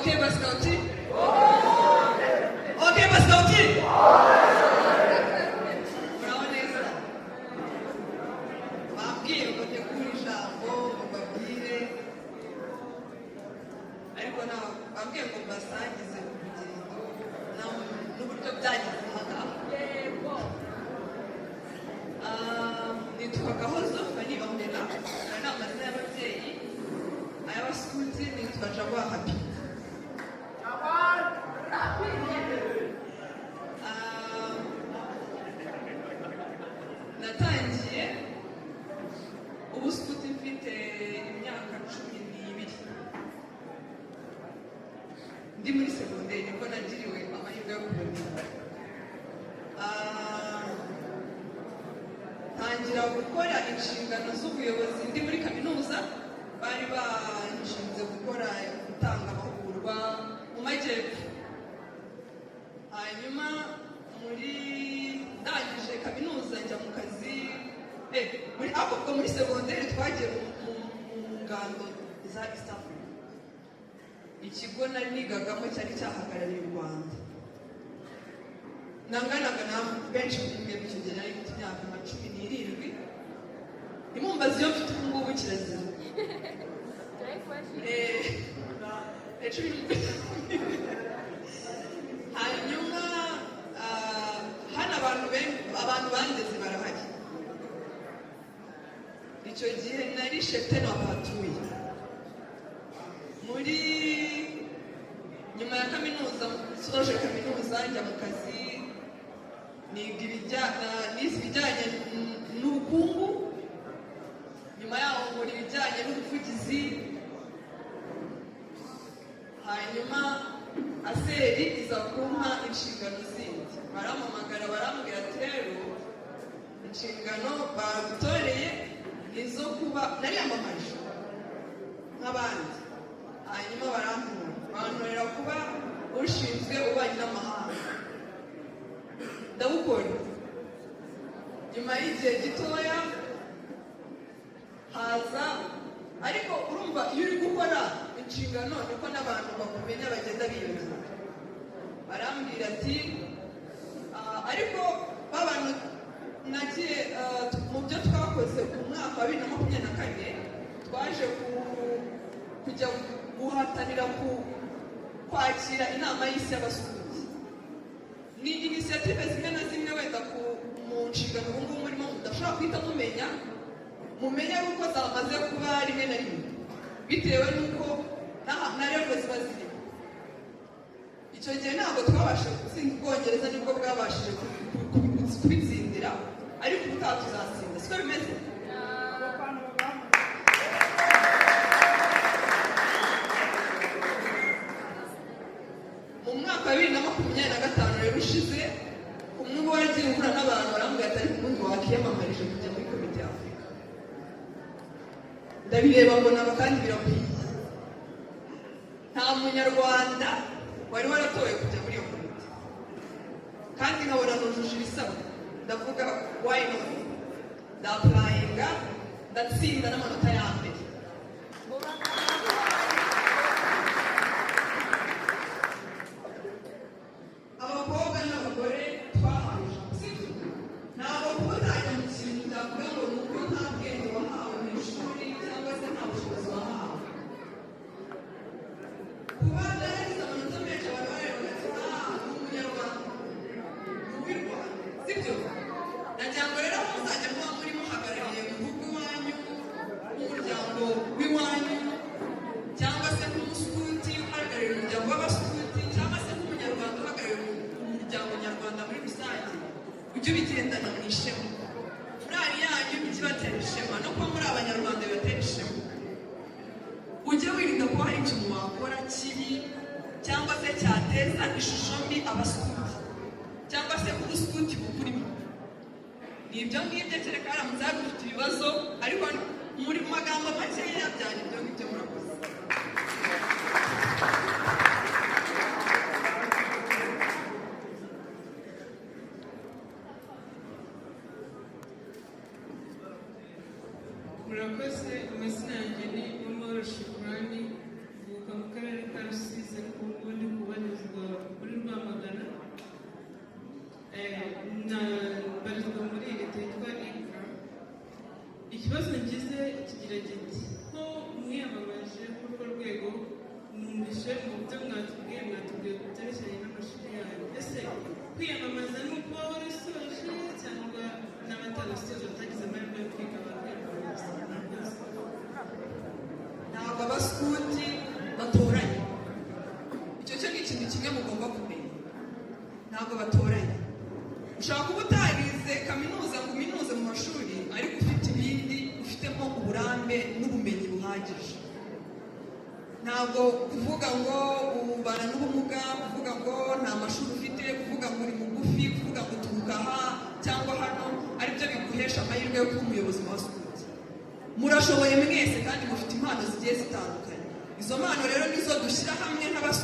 Okay, Baskauti? Okay, Baskauti? Bravo neza. Babwiye ngo tegura ijambo babwire. Ariko nawe babwiye ngo basangize urugendo n'uburyo byagize hano. Yego. Nitwa Gahozo Fani Ondela. Ni amazina y'ababyeyi. Ay'abasukuti nitwa Jabwa Happy. Natangiye ubusukuti mfite imyaka 12. Ndi muri segonderi nibwo nagiriwe amahirwe yo kumenya. Tangira gukora inshingano z'ubuyobozi ndi muri kaminuza, bari banshinze gukora gutanga amahugurwa mu majyepfo. Hanyuma ndangije kaminuza njya mu kazi muri segonderi twagiye mu ngando za East Africa. Ikigo nari nigagamo cyari cyahagarariye u Rwanda. Nanganaga na benshi muri icyo gihe nari mfite imyaka 17. Nimumbaza iyo mfite ubu ngubu kirazira. Hanyuma hano abantu bandeze barahari. Icyo gihe nari chefte na batuye. Muri nyuma ya kaminuza, soje kaminuza njya mu kazi, niga ibijyanye n'ubukungu. Nyuma yaho nkora ibijyanye n'ubuvugizi. Hanyuma aseri iza kumpa inshingano zindi. Barampamagara barambwira ati rero inshingano bagutoreye nizo kuba nariyamamaje nk'abandi. Hanyuma barantorera kuba ushinzwe ububanyi n'amahanga. Ndabukora. Nyuma y'igihe gitoya haza, ariko urumva iyo uri gukora inshingano niko n'abantu bakumenya bagenda biyongera. Barambwira ati ariko babantu nagiye mu byo twakoze ku mwaka wa 2024 twaje kujya guhatanira kwakira inama y'isi y'abasukuti. Ni inisiyative zimwe na zimwe wenda mu nshingano ubu ngubu murimo mudashobora guhita mumenya yuko zamaze kuba rimwe na rimwe bitewe n'uko na level ziba zirimo. Icyo gihe ntabwo twabashe gutsinda Ubwongereza, nibwo bwabashije kubitsindira, ariko ubutaha tuzatsinda. Siko bimeze? Mu mwaka wa 2025 rero ushize, umwe mu bagiye guhura n'abantu barambwira ati ariko ubundi wakiyamamarije kujya muri komite ya Afurika. Ndabireba mbona kandi birakwiye. Nta munyarwanda wari waratoye kujya muri iyo komite, kandi nkabona nujuje ibisabwa. Ndavuga why not? Ndapurayinga, ndatsinda n'amanota ya mbere. Abakobwa n'abagore twahawe ijambo. Ntabwo kuba utajya mu kintu ndavuga ngo ni uko nta bwenge wahawe mu ishuri cyangwa se nta bushobozi wahawe. Kuba naragize amanota menshi abantu bareba bati ni umunyarwanda, ni uw'i Rwanda, sibyo? Nagira ngo rero muzajya muba muri muhagarariye mu gihugu iwanyu, umuryango w'iwanyu, cyangwa se nk'umusukuti uhagarariye umuryango w'abasukuti, cyangwa se nk'umunyarwanda uhagarariye umuryango nyarwanda muri rusange, ujye ubigendana mu ishema. Furari yanyu ijye ibatera ishema, no kuba muri abanyarwanda bibatera ishema. Ujye wirinda kuba hari ikintu wakora kibi cyangwa se cyateza ishusho mbi abasukuti, cyangwa se ubusukuti bukurimo. Ni ibyo ngibyo kereka haramutse hagufite ibibazo, ariko muri magambo makeya byari ibyo ngibyo murakoze. Murakoze. Amazina yanjye ni Uwamahoro Shukrani, mvuka mu karere ka Rusizi. kwiyamamaza ni uko waba warasoje cyangwa n'abatarasoje batagize amahirwe yo kwiga bakwiyamamaza? ntabwo abaskuti batoranye. Icyo cyo ni ikintu kimwe mugomba kumenya, ntabwo batoranye. Ushobora kuba utarize kaminuza ngo uminuze mu mashuri ariko ufite ibindi, ufitemo uburambe n'ubumenyi buhagije. Ntabwo kuvuga ngo ubana n'ubumuga, kuvuga ngo nta mashuri ufite, kuvuga ngo uri mugufi, kuvuga ngo uturuka aha cyangwa hano aribyo biguhesha amahirwe yo kuba umuyobozi wa sikuti. Murashoboye mwese kandi mufite impano zigiye zitandukanye. Izo mpano rero nizo dushyira hamwe nk'abaskuti